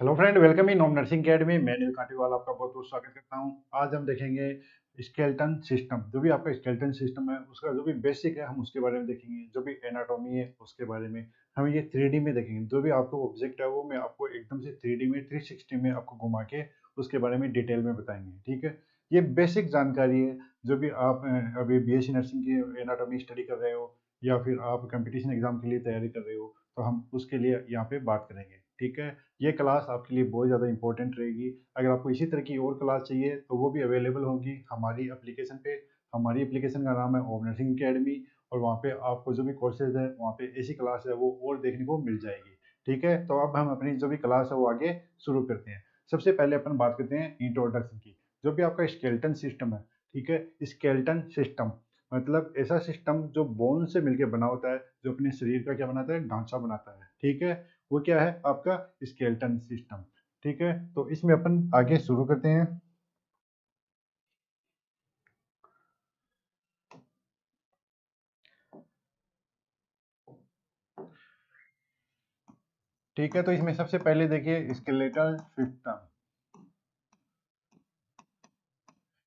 Hello friend, welcome in home nursing academy. मैं नील कांटीवाल आपका बहुत बहुत स्वागत करता हूं। आज हम देखेंगे स्केलेटन सिस्टम। जो भी आपका स्केलेटन सिस्टम है उसका जो भी बेसिक है हम उसके बारे में देखेंगे। जो भी एनाटॉमी है उसके बारे में हम ये 3D में देखेंगे। जो भी आपको ऑब्जेक्ट है वो मैं आपको एकदम से 3D में 360 में आपको घुमा के उसके बारे में डिटेल में बताएंगे। ठीक है, ये बेसिक जानकारी है। जो भी आप अभी BSc नर्सिंग की एनाटॉमी स्टडी कर रहे हो या फिर आप कंपटीशन एग्जाम के लिए तैयारी कर रहे हो तो हम उसके लिए यहाँ पे बात करेंगे। ठीक है, ये क्लास आपके लिए बहुत ज़्यादा इंपॉर्टेंट रहेगी। अगर आपको इसी तरह की और क्लास चाहिए तो वो भी अवेलेबल होगी हमारी एप्लीकेशन पे। हमारी एप्लीकेशन का नाम है होम नर्सिंग अकेडमी और वहाँ पे आपको जो भी कोर्सेज है वहाँ पे ऐसी क्लास है वो और देखने को मिल जाएगी। ठीक है, तो अब हम अपनी जो भी क्लास है वो आगे शुरू करते हैं। सबसे पहले अपन बात करते हैं इंट्रोडक्शन की। जो भी आपका स्केलेटन सिस्टम है, ठीक है, स्केलेटन सिस्टम मतलब ऐसा सिस्टम जो बोन से मिलकर बना होता है, जो अपने शरीर का क्या बनाता है, ढांचा बनाता है। ठीक है, वो क्या है आपका स्केलेटन सिस्टम। ठीक है, तो इसमें अपन आगे शुरू करते हैं। ठीक है, तो इसमें सबसे पहले देखिए स्केलेटल सिस्टम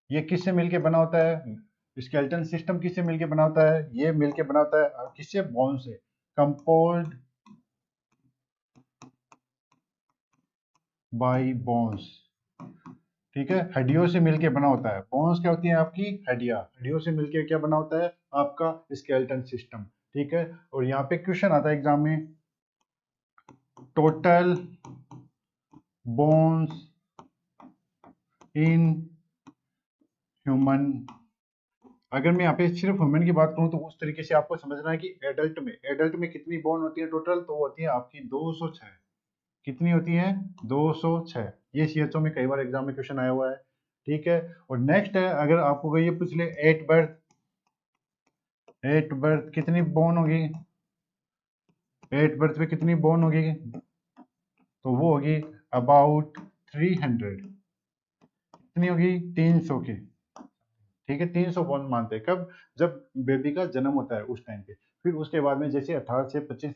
ये किससे मिलके बना होता है। स्केलेटन सिस्टम किससे मिलके बना होता है, ये मिलके बना होता है किससे, बोन से। Composed bye bones. ठीक है, हड्डियों से मिलके बना होता है। बोन्स क्या होती है, आपकी हड्डियां। हड्डियों से मिलके क्या बना होता है, आपका स्केलेटन सिस्टम। ठीक है, और यहाँ पे क्वेश्चन आता है एग्जाम में, टोटल बोन्स इन ह्यूमन। अगर मैं यहाँ पे सिर्फ ह्यूमन की बात करूँ तो उस तरीके से आपको समझना है कि एडल्ट में कितनी बोन होती है टोटल, तो वो होती है आपकी 206। कितनी होती है, 206। ये CHO में कई बार एग्जाम में क्वेश्चन आया हुआ है। ठीक है, और नेक्स्ट है, अगर आपको ये पूछ ले एट बर्थ कितनी बोन होगी, एट बर्थ पे कितनी बोन होगी, तो वो होगी अबाउट 300। कितनी होगी, 300 की। ठीक है, 300 बोन मानते हैं कब, जब बेबी का जन्म होता है उस टाइम पे। फिर उसके बाद में जैसे 18 से 25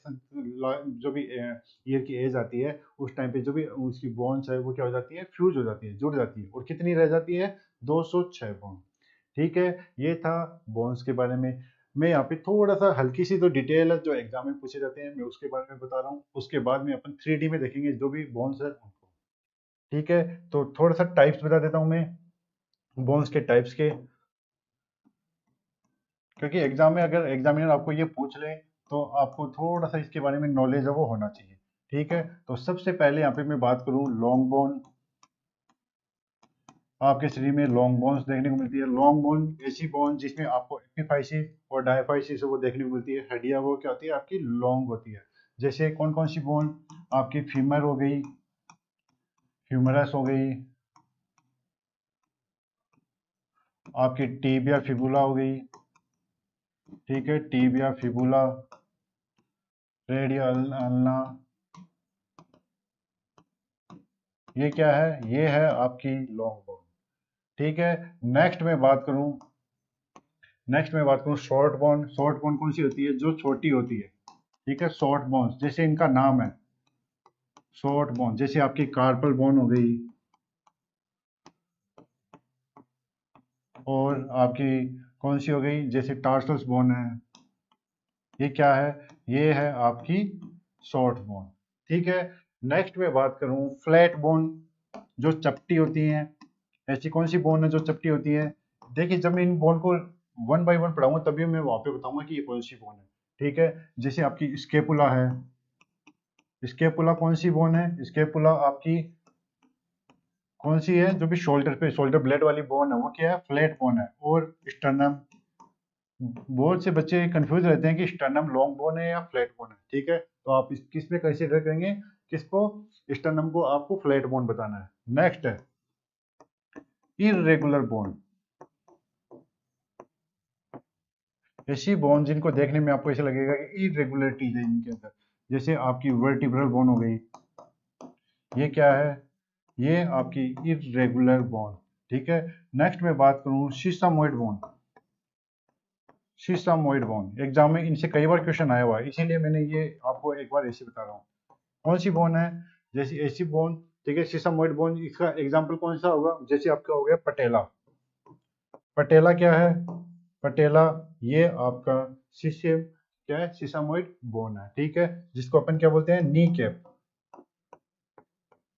जो भी ईयर की एज आती है उस टाइम पे जो भी उसकी बोन्स है वो क्या हो जाती है, फ्यूज हो जाती है, जुड़ जाती है, और कितनी रह जाती है, 206 बोन। ठीक है, ये था बोन्स के बारे में। मैं यहाँ पे थोड़ा सा हल्की सी जो डिटेल है जो एग्जाम में पूछे जाते हैं मैं उसके बारे में बता रहा हूँ। उसके बाद में अपन 3D में देखेंगे जो भी बोन्स है उनको। ठीक है, तो थोड़ा सा टाइप्स बता देता हूँ मैं बोन्स के टाइप्स के, क्योंकि एग्जाम में अगर एग्जामिनर आपको ये पूछ ले तो आपको थोड़ा सा इसके बारे में नॉलेज है वो होना चाहिए। ठीक है, तो सबसे पहले यहाँ पे मैं बात करूँ लॉन्ग बोन। आपके शरीर में लॉन्ग बोन्स देखने को मिलती है। लॉन्ग बोन ऐसी बोन जिसमें आपको एपिफाइसिस और डायफाइसिस वो देखने को मिलती है। हड्डियां वो क्या होती है, आपकी लॉन्ग होती है। जैसे कौन कौन सी बोन, आपकी फीमर हो गई, ह्यूमरस हो गई, आपकी टीबिया फिबुला हो गई। ठीक है, टीबिया फिबुला, रेडियल अल्ना, ये क्या है, ये है आपकी लॉन्ग बोन। ठीक है, नेक्स्ट में बात करूं, शॉर्ट बोन। शॉर्ट बोन कौन सी होती है, जो छोटी होती है। ठीक है, शॉर्ट बोन जैसे इनका नाम है शॉर्ट बोन, जैसे आपकी कार्पल बोन हो गई, और आपकी कौन सी हो गई, जैसे टार्सल्स बोन है। ये क्या है, ये है आपकी शॉर्ट बोन। ठीक है, नेक्स्ट में बात करूं फ्लैट बोन, जो चपटी होती हैं। ऐसी कौन सी बोन है जो चपटी होती है। देखिए, जब मैं इन बोन को वन बाय वन पढ़ाऊंगा तभी मैं वहां पे बताऊंगा कि ये कौन सी बोन है। ठीक है, जैसे आपकी स्केपुला है। स्केपुला कौन सी बोन है, स्केपुला आपकी कौन सी है, जो भी शोल्डर पे, शोल्डर ब्लेड वाली बोन है वो क्या है, फ्लैट बोन है। और स्टर्नम, बहुत से बच्चे कंफ्यूज रहते हैं कि स्टर्नम लॉन्ग बोन है या फ्लैट बोन है। ठीक है, तो आप किस पे कंसीडर करेंगे, किसको, स्टर्नम को आपको फ्लैट बोन बताना है। नेक्स्ट है इरेगुलर बोन। ऐसी बोन जिनको देखने में आपको ऐसा लगेगा कि इरेगुलरिटीज है इनके अंदर, जैसे आपकी वर्टिब्रल बोन हो गई। ये क्या है, ये आपकी इरेगुलर बोन। ठीक है, नेक्स्ट में बात करूं सीसामोइड बोन। सीसामोइड बोन एग्जाम में इनसे कई बार क्वेश्चन आया हुआ है, इसीलिए मैंने ये आपको एक बार ऐसे बता रहा हूँ। कौन सी बोन है, जैसे ऐसी बोन ठीक है, सीसामोइड बोन, इसका एग्जांपल कौन सा होगा, जैसे आपका हो गया पटेला। पटेला क्या है, पटेला ये आपका शिष्य क्या है, सीसामोइड बोन है, ठीक है, जिसको अपन क्या बोलते हैं, नी कैप,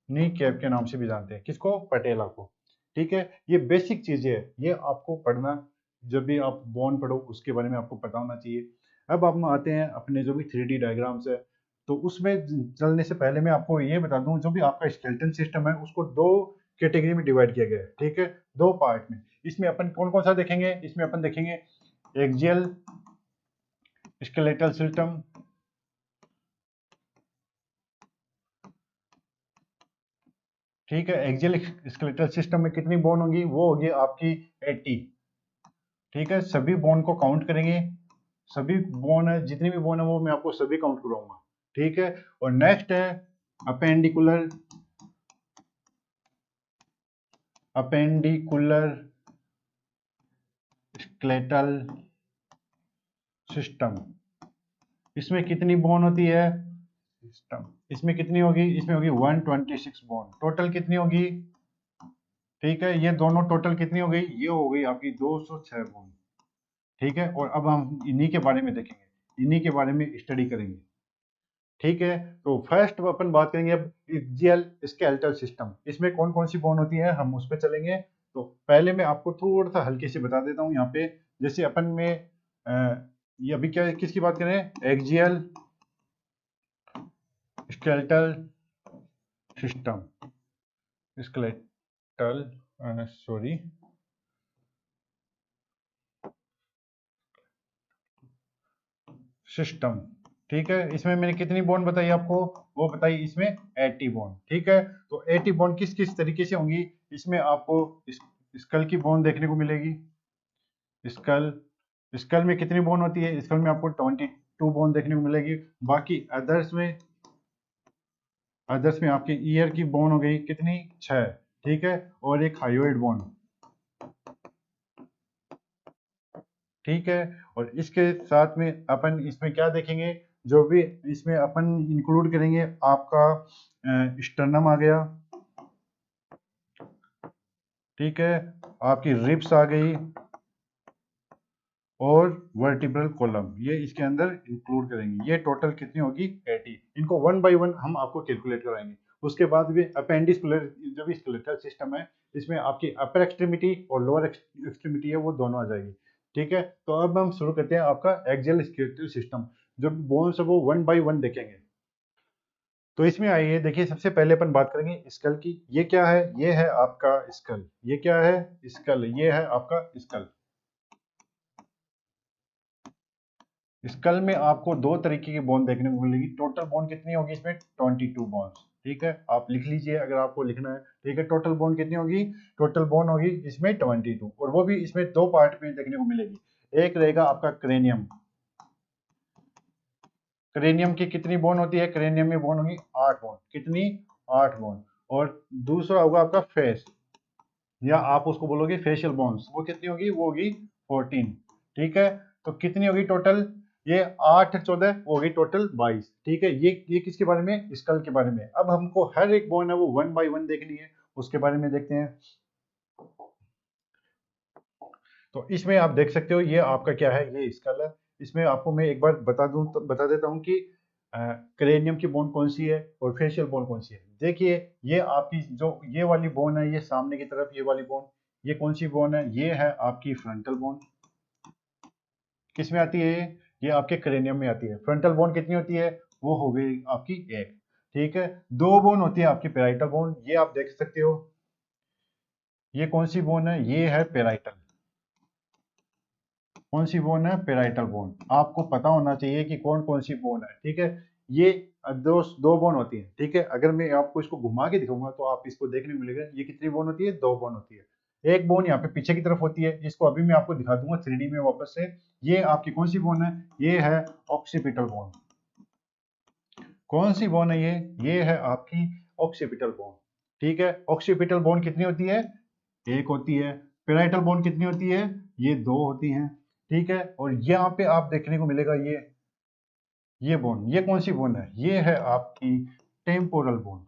नी कैप के नाम से भी जानते हैं, किसको, पटेला को, ठीक है। ये बेसिक चीजें है, ये आपको पढ़ना, जब भी आप बोन पढ़ो उसके बारे में आपको पता होना चाहिए। अब हम आते हैं अपने जो भी 3D डायग्राम्स है, तो उसमें चलने से पहले मैं आपको ये बता दूं, जो भी आपका स्केलेटन सिस्टम है उसको दो कैटेगरी में डिवाइड किया गया है, ठीक है, दो पार्ट में। इसमें अपन कौन कौन सा देखेंगे, इसमें अपन देखेंगे एक्सियल स्केलेटल सिस्टम, ठीक है। एक्सियल स्केलेटल सिस्टम में कितनी बोन होगी, वो होगी आपकी 80, ठीक है। सभी बोन को काउंट करेंगे, सभी बोन है, जितनी भी बोन है वो मैं आपको सभी काउंट कराऊंगा, ठीक है। और नेक्स्ट है अपेंडिकुलर, अपेंडिकुलर स्केलेटल सिस्टम, इसमें कितनी बोन होती है, सिस्टम इसमें कितनी होगी, इसमें होगी 126 बोन, टोटल कितनी होगी, ठीक है। ये दोनों टोटल कितनी हो गई, ये हो गई आपकी 206 बोन, ठीक है। और अब हम इन्हीं के बारे में देखेंगे, इन्हीं के बारे में स्टडी करेंगे, ठीक है। तो फर्स्ट अपन बात करेंगे अब एक्सियल स्केलेटल सिस्टम, इसमें कौन कौन सी बोन होती है, हम उस पर चलेंगे। तो पहले मैं आपको थोड़ा सा हल्के से बता देता हूँ यहाँ पे, जैसे अपन में ये अभी क्या किसकी बात करें, axial skeletal system, skeletal sorry system, ठीक है। इसमें मैंने कितनी बोन बताई आपको, वो बताई इसमें 80 बोन, ठीक है। तो 80 बोन किस किस तरीके से होंगी, इसमें आपको स्कल की बोन देखने को मिलेगी, स्कल, स्कल में कितनी बोन होती है, स्कल में आपको 22 बोन देखने को मिलेगी। बाकी अदर्स में आपके ईयर की बोन हो गई कितनी, 6, ठीक है। और एक हायोइड बोन, ठीक है। और इसके साथ में अपन इसमें क्या देखेंगे, जो भी इसमें अपन इंक्लूड करेंगे, आपका स्टर्नम आ गया, ठीक है, आपकी रिब्स आ गई, और वर्टिब्रल कॉलम, ये इसके अंदर इंक्लूड करेंगे। ये टोटल कितनी होगी, 80। इनको वन बाय वन हम आपको कैलकुलेट कराएंगे। उसके बाद भी अपेंडिकुलर जो भी स्केलेटल सिस्टम है, इसमें आपकी अपर एक्सट्रीमिटी और लोअर एक्सट्रीमिटी है वो दोनों आ जाएगी, ठीक है। तो अब हम शुरू करते हैं आपका एक्सियल स्केलेटल सिस्टम, जो बोन्स है वो वन बाय वन देखेंगे। तो इसमें आइए देखिए, सबसे पहले अपन बात करेंगे स्कल की। ये क्या है, ये है आपका स्कल, ये क्या है, स्कल, ये है आपका स्कल। स्कल में आपको दो तरीके की बोन देखने को मिलेगी, टोटल बोन कितनी होगी इसमें, 22 बोन्स, ठीक है। आप लिख लीजिए अगर आपको लिखना है, ठीक है। टोटल बोन कितनी होगी, टोटल बोन होगी इसमें 22, और वो भी इसमें दो पार्ट में देखने को मिलेगी। एक रहेगा आपका क्रेनियम, क्रेनियम की कितनी बोन होती है, क्रेनियम में बोन होगी 8 बोन, कितनी, 8 बोन। और दूसरा होगा आपका फेस, या आप उसको बोलोगे फेशियल बोन्स, वो कितनी होगी, वो होगी 14, ठीक है। तो कितनी होगी टोटल, ये 8 14 होगी टोटल 22, ठीक है। ये किसके बारे में, स्कल के बारे में। अब हमको हर एक बोन है वो वन बाय वन देखनी है, उसके बारे में देखते हैं। तो इसमें आप देख सकते हो, ये आपका क्या है, ये स्कल है। इसमें आपको मैं एक बार बता दूं, तो बता देता हूं कि क्रेनियम की बोन कौन सी है और फेशियल बोन कौन सी है। देखिए, ये आपकी जो ये वाली बोन है, ये सामने की तरफ ये वाली बोन, ये कौन सी बोन है, ये है आपकी फ्रंटल बोन। किस में आती है ये आपके क्रेनियम में आती है। फ्रंटल बोन कितनी होती है, वो हो गई आपकी एक, ठीक है। दो बोन होती है आपकी पेराइटल बोन, ये आप देख सकते हो, ये कौन सी बोन है, ये है पेराइटल। कौन सी बोन है, पेराइटल बोन। आपको पता होना चाहिए कि कौन कौन सी बोन है, ठीक है। ये दो बोन होती है, ठीक है। अगर मैं आपको इसको घुमा के दिखाऊंगा तो आप इसको देखने को मिलेगा, ये कितनी बोन होती है, दो बोन होती है। एक बोन यहाँ पे पीछे की तरफ होती है, इसको अभी मैं आपको दिखा दूंगा 3D में वापस से। ये आपकी कौन सी बोन है, ये है ऑक्सीपिटल बोन। कौन सी बोन है ये है आपकी ऑक्सीपिटल बोन, ठीक है। ऑक्सीपिटल बोन कितनी होती है, एक होती है। पेराइटल बोन कितनी होती है, ये दो होती हैं, ठीक है। और यहाँ पे आप देखने को मिलेगा ये बोन, ये कौन सी बोन है, ये है आपकी temporal bone.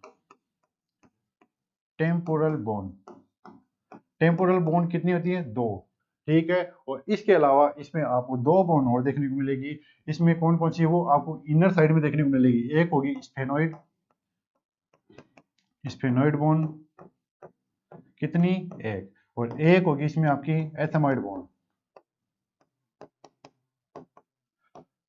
Temporal bone. Temporal bone कितनी होती है? 2। ठीक है, और इसके अलावा इसमें आपको 2 बोन और देखने को मिलेगी। इसमें कौन कौन सी है वो आपको इनर साइड में देखने को मिलेगी। एक होगी स्फेनोइड, स्फेनोइड बोन कितनी? 1। और एक होगी इसमें आपकी एथेमॉइड बोन,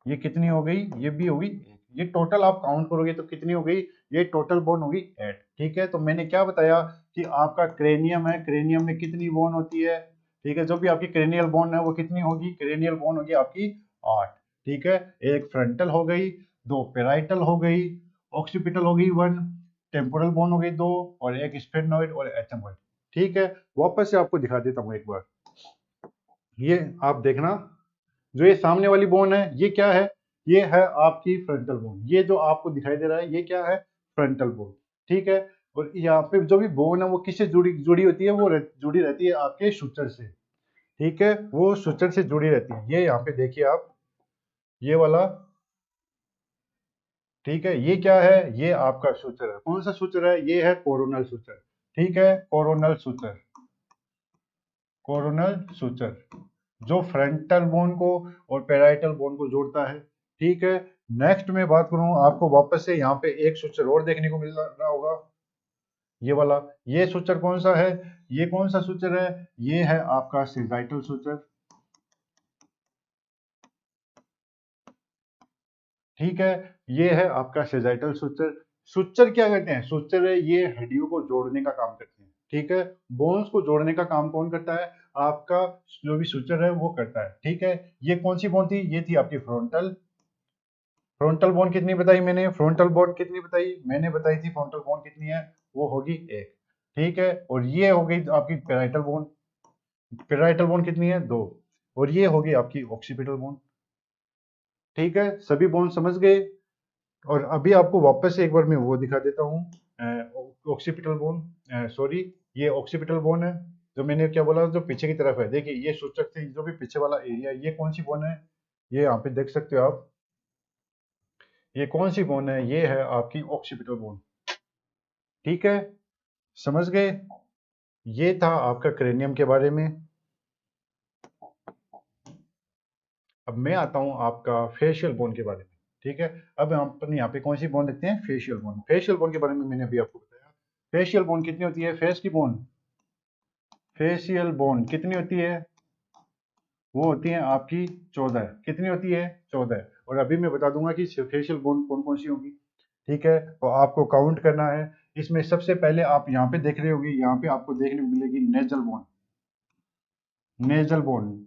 ये कितनी हो गई? ये भी होगी 1। ये टोटल आप काउंट करोगे तो कितनी हो गई? ये टोटल बोन होगी 8। ठीक है, तो मैंने क्या बताया कि आपका क्रेनियम है, क्रेनियम में कितनी बोन होती है? ठीक है, जो भी आपकी क्रेनियल बोन है वो कितनी होगी? क्रेनियल बोन होगी आपकी 8। ठीक है, एक फ्रंटल हो गई, 2 पेराइटल हो गई, ऑक्सीपिटल हो गई 1, टेम्पोरल बोन हो गई 2, और एक स्फेनोइड और एथेमॉइड। ठीक है, वापस से आपको दिखा देता हूँ एक बार। ये आप देखना, जो ये सामने वाली बोन है ये क्या है? ये है आपकी फ्रंटल बोन। ये जो आपको दिखाई दे रहा है ये क्या है? Frontal bone. ठीक है, और यहाँ पे जो भी बोन है वो किससे जुड़ी जुड़ी होती है? वो जुड़ी रहती है आपके सुचर से। ठीक है, वो सुचर से जुड़ी रहती है। ये यहाँ पे देखिए आप, ये वाला। ठीक है, ये क्या है? ये आपका सुचर है। कौन सा सुचर है? ये है कोरोनल सुचर। ठीक है, कोरोनल सुचर, कोरोनल सुचर जो फ्रंटल बोन को और पेराइटल बोन को जोड़ता है। ठीक है, नेक्स्ट में बात करूं, आपको वापस से यहाँ पे एक सूचर और देखने को मिल रहा होगा, ये वाला। ये सूचर कौन सा है? ये कौन सा सूचर है? ये है आपका सेजाइटल सूचर। ठीक है, ये है आपका सेजाइटल सूचर। सूचर क्या करते हैं? सूचर है ये हड्डियों को जोड़ने का काम करते हैं। ठीक है, बोन्स को जोड़ने का काम कौन करता है? आपका जो भी सूचर है वो करता है। ठीक है, ये कौन सी बोन थी? ये थी आपकी फ्रंटल। फ्रंटल बोन कितनी बताई मैंने? फ्रंटल बोन कितनी बताई मैंने? बताई थी फ्रंटल बोन कितनी है? वो होगी 1। ठीक है, और ये हो गई आपकी पेराइटल बोन। पेराइटल बोन कितनी है? 2। और ये होगी आपकी ऑक्सीपिटल बोन। ठीक है, सभी बोन समझ गए? और अभी आपको वापस से एक बार मैं वो दिखा देता हूँ, ऑक्सीपिटल बोन। सॉरी, ये ऑक्सीपिटल बोन है। जो मैंने क्या बोला, जो पीछे की तरफ है। देखिए, ये सूचक से जो भी पीछे वाला एरिया, ये कौन सी बोन है? ये यहाँ पे देख सकते हो आप। ये कौन सी बोन है? ये है आपकी ऑक्सीपिटल बोन। ठीक है, समझ गए? ये था आपका क्रेनियम के बारे में। अब मैं आता हूं आपका फेशियल बोन के बारे में। ठीक है, अब हम अपन यहाँ पे कौन सी बोन देखते हैं? Facial bone. फेशियल बोन के बारे में मैंने अभी आपको बताया। फेशियल बोन कितनी होती है? फेस की बोन, फेशियल बोन कितनी होती है? वो होती है आपकी 14। कितनी होती है? 14। और अभी मैं बता दूंगा कि फेशियल बोन कौन कौन सी होगी। ठीक है, तो आपको काउंट करना है। इसमें सबसे पहले आप यहाँ पे देख रहे होंगे, यहाँ पे आपको देखने को मिलेगी nasal bone. Nasal bone,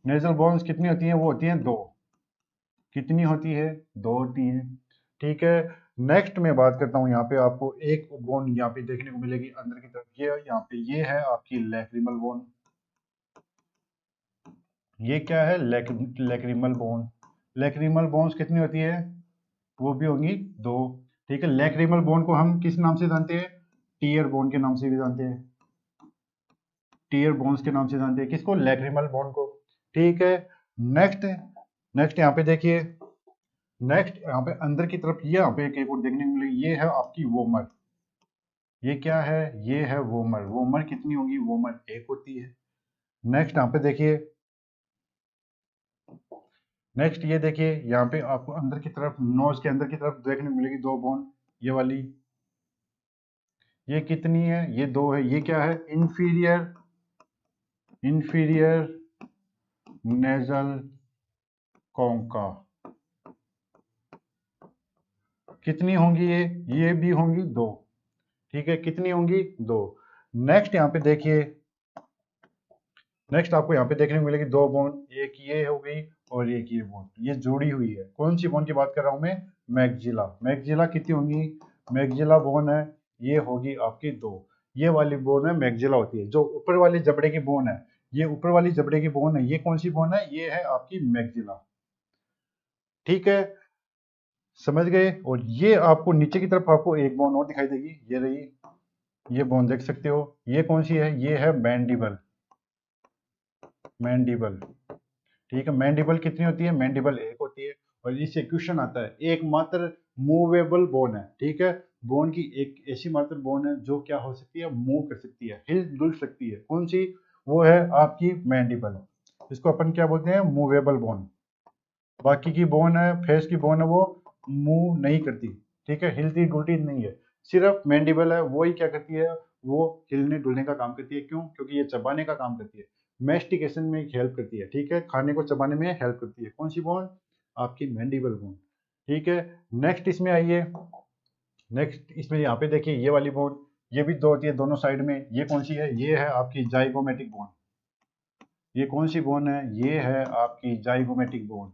nasal bones कितनी होती हैं? वो होती हैं 2। कितनी होती है? 2 होती हैं। ठीक है, नेक्स्ट मैं बात करता हूँ, यहाँ पे आपको एक बोन यहाँ पे देखने को मिलेगी अंदर की तरफ। ये यहाँ पे ये है आपकी लैक्रिमल बोन। ये क्या है? Lacrimal bone. लैक्रिमल बोन्स कितनी होती है? वो भी होंगी 2। ठीक है, लैक्रिमल बोन को हम किस नाम से जानते हैं? टीयर बोन के नाम से भी जानते हैं। टीयर बोन्स के नाम से जानते हैं किसको? लैक्रिमल बोन को। ठीक है, नेक्स्ट, नेक्स्ट यहाँ पे देखिए। नेक्स्ट यहाँ पे अंदर की तरफ ये यहाँ पे एक और देखने को मिलेगी, ये है आपकी वोमर। ये क्या है? ये है वोमर। वोमर कितनी होगी? वोमर 1 होती है। नेक्स्ट यहाँ पे देखिए, नेक्स्ट ये देखिए, यहाँ पे आपको अंदर की तरफ, नोज के अंदर की तरफ देखने को मिलेगी 2 बोन, ये वाली। ये कितनी है? ये 2 है। ये क्या है? Inferior, inferior nasal concha. कितनी होंगी ये भी होंगी 2। ठीक है, कितनी होंगी? 2। नेक्स्ट यहाँ पे देखिए, नेक्स्ट आपको यहाँ पे देखने को मिलेगी 2 बोन। एक ये हो गई और एक ये बोन, ये जुड़ी हुई है। कौन सी बोन की बात कर रहा हूँ मैं? मैक्जिला। मैक्जिला कितनी होंगी? मैक्जिला बोन है, ये होगी आपकी 2। ये वाली बोन है मैक्जिला होती है। जो ऊपर वाली जबड़े की बोन है, ये ऊपर वाली जबड़े की बोन है, ये कौन सी बोन है? ये है आपकी मैक्जिला। ठीक है, समझ गए? और ये आपको नीचे की तरफ आपको एक बोन और दिखाई देगी, ये रही। ये बोन देख सकते हो, ये कौन सी है? ये है मैंडिबल। मैंडिबल। ठीक है, मैंडिबल कितनी होती है? मैंडिबल 1 होती है। और इससे क्वेश्चन आता है एकमात्र मूवेबल बोन है, ठीक है। बोन की एक ऐसी मात्र बोन है जो क्या हो सकती है, मूव कर सकती है, हिल डुल सकती है। कौन सी? वो है आपकी मैंडिबल। इसको अपन क्या बोलते हैं, मूवेबल बोन। बाकी की बोन है, फेस की बोन है, वो मूव नहीं करती, ठीक है, हिलती डुलती नहीं है। सिर्फ मैंडिबल है, वो ही क्या करती है, वो हिलने डुलने का काम करती है। क्यों? क्योंकि ये चबाने का काम करती है, मेस्टिकेशन में हेल्प करती है, ठीक है, खाने को चबाने में हेल्प करती है। कौन सी बोन? आपकी मैंडिबल बोन, ठीक है। नेक्स्ट इसमें आइए, नेक्स्ट इसमें यहाँ पे देखिए ये वाली बोन, ये भी दो होती है दोनों साइड में। ये कौन सी है? ये है आपकी जाइगोमेटिक बोन। ये कौन सी बोन है? ये है आपकी जाइगोमेटिक बोन।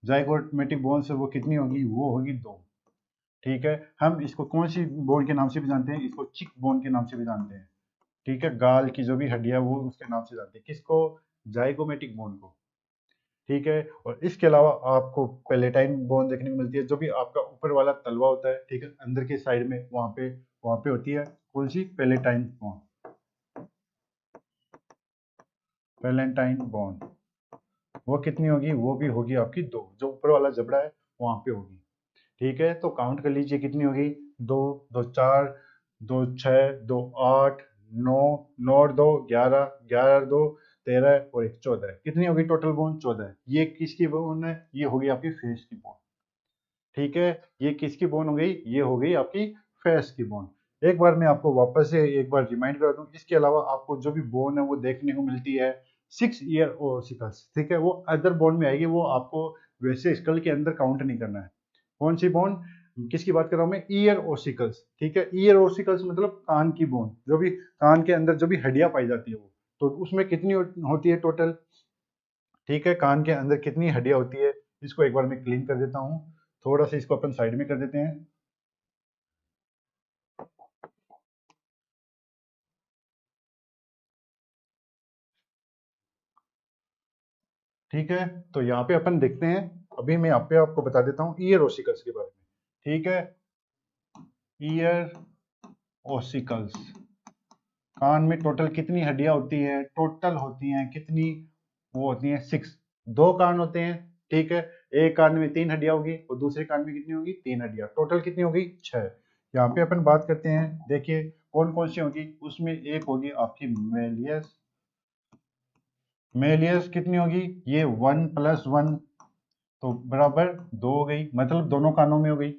जाइगोमेटिक बोन से वो कितनी होगी? वो होगी 2, ठीक है। हम इसको कौन सी बोन के नाम से भी जानते हैं? इसको चिक बोन के नाम से भी जानते हैं, ठीक है। गाल की जो भी हड्डियां वो उसके नाम से जानते हैं। किसको? जाइगोमेटिक बोन को, ठीक है। और इसके अलावा आपको पेलेटाइन बोन देखने को मिलती है, जो भी आपका ऊपर वाला तलवा होता है, ठीक है, अंदर के साइड में वहां पे होती है। कौन सी? Palatine bone, palatine bone. वो कितनी होगी? वो भी होगी आपकी 2, जो ऊपर वाला जबड़ा है वहां पे होगी, ठीक है। तो काउंट कर लीजिए कितनी होगी। 2 2 4, 2 6, 2 8, 9 9 और 2 11, 11 और 2 13 और 1 14। कितनी होगी टोटल बोन? 14। ये किसकी बोन है? ये होगी आपकी फेस की बोन, ठीक है। ये किसकी बोन हो गई? ये हो गई आपकी फेस की बोन। एक बार मैं आपको वापस से एक बार रिमाइंड करा दूं, इसके अलावा आपको जो भी बोन है वो देखने को मिलती है 6 ईयर ओसिकल्स, ठीक है। वो अदर बोन में आएगी, वो आपको वैसे स्कल के अंदर काउंट नहीं करना है। कौन सी बोन? किसकी बात कर रहा हूं मैं? ईयर ओसिकल्स, ठीक है। ईयर ओसिकल्स मतलब कान की बोन, जो भी कान के अंदर जो भी हड्डियां पाई जाती है वो, तो उसमें कितनी होती है टोटल, ठीक है। कान के अंदर कितनी हड्डियां होती है, इसको एक बार मैं क्लीन कर देता हूँ। थोड़ा सा इसको अपन साइड में कर देते हैं, ठीक है। तो यहाँ पे अपन देखते हैं, अभी मैं यहाँ पे आपको बता देता हूँ ईयर ओसिकल्स के बारे में, ठीक है। ईयर ओसिकल्स, कान में टोटल कितनी हड्डियां होती है? टोटल होती हैं कितनी? वो होती हैं 6। 2 कान होते हैं, ठीक है। एक कान में 3 हड्डियां होगी और दूसरे कान में कितनी होगी? 3 हड्डियां। टोटल कितनी होगी? 6। यहाँ पे अपन बात करते हैं, देखिए कौन कौन सी होगी। उसमें एक होगी आपकी मेलियस। मेलियस कितनी होगी? ये 1 + 1, तो बराबर 2 हो गई, मतलब दोनों कानों में हो गई,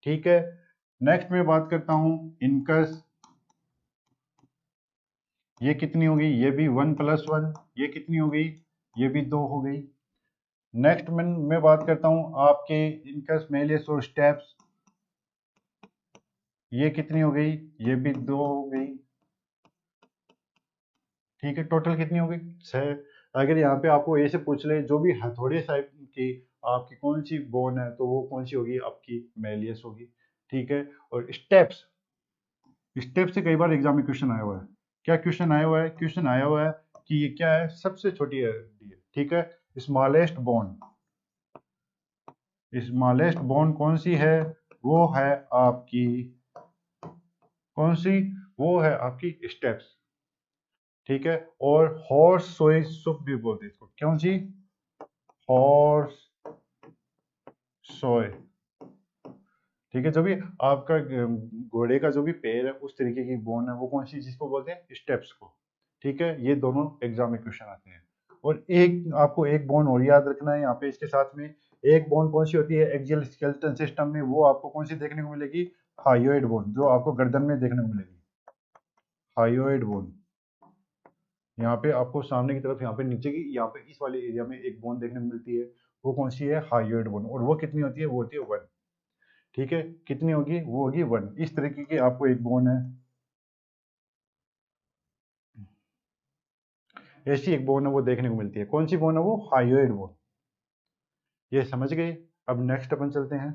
ठीक है। नेक्स्ट मैं बात करता हूँ इनकस। ये कितनी होगी? ये भी 1 + 1। ये कितनी हो गई? ये भी 2 हो गई। नेक्स्ट मैं बात करता हूँ आपके इनकस मेलियस और स्टेप्स। ये कितनी हो गई? ये भी 2 हो गई, ठीक है। टोटल कितनी हो गई? 6। अगर यहाँ पे आपको ऐसे पूछ ले जो भी हथौड़े टाइप की आपकी कौन सी बोन है, तो वो कौन सी होगी? आपकी मेलियस होगी, ठीक है। और स्टेप्स, स्टेप से कई बार एग्जाम में क्वेश्चन आया हुआ है। क्या क्वेश्चन आया हुआ है? क्वेश्चन आया हुआ है कि ये क्या है? सबसे छोटी हड्डी है, ठीक है। स्मॉलेस्ट बोन, स्मॉलेस्ट बोन कौन सी है? वो है आपकी कौन सी? वो है आपकी स्टेप्स, ठीक है। और हॉर्स सोई सुप भी बोलते हैं इसको। कौन सी? हॉर्स सोय, ठीक है। जो भी आपका घोड़े का जो भी पैर है उस तरीके की बोन है, वो कौन सी? जिसको बोलते हैं स्टेप्स को, ठीक है। ये दोनों एग्जाम में क्वेश्चन आते हैं। और एक आपको एक बोन और याद रखना है यहाँ पे इसके साथ में। एक बोन कौन सी होती है एक्सियल स्केलेटन सिस्टम में? वो आपको कौन सी देखने को मिलेगी? हायोइड बोन, जो आपको गर्दन में देखने को मिलेगी, हायोइड बोन। यहाँ पे आपको सामने की तरफ, यहाँ पे नीचे की, यहाँ पे इस वाले एरिया में एक बोन देखने को मिलती है। वो कौन सी है? Hyoid bone. और वो कितनी होती है? वो होती है 1, ठीक है। कितनी होगी? वो होगी 1। इस तरीके की आपको एक बोन है, ऐसी एक बोन है वो देखने को मिलती है। कौन सी बोन है वो? Hyoid bone. ये समझ गए? अब नेक्स्ट अपन चलते हैं।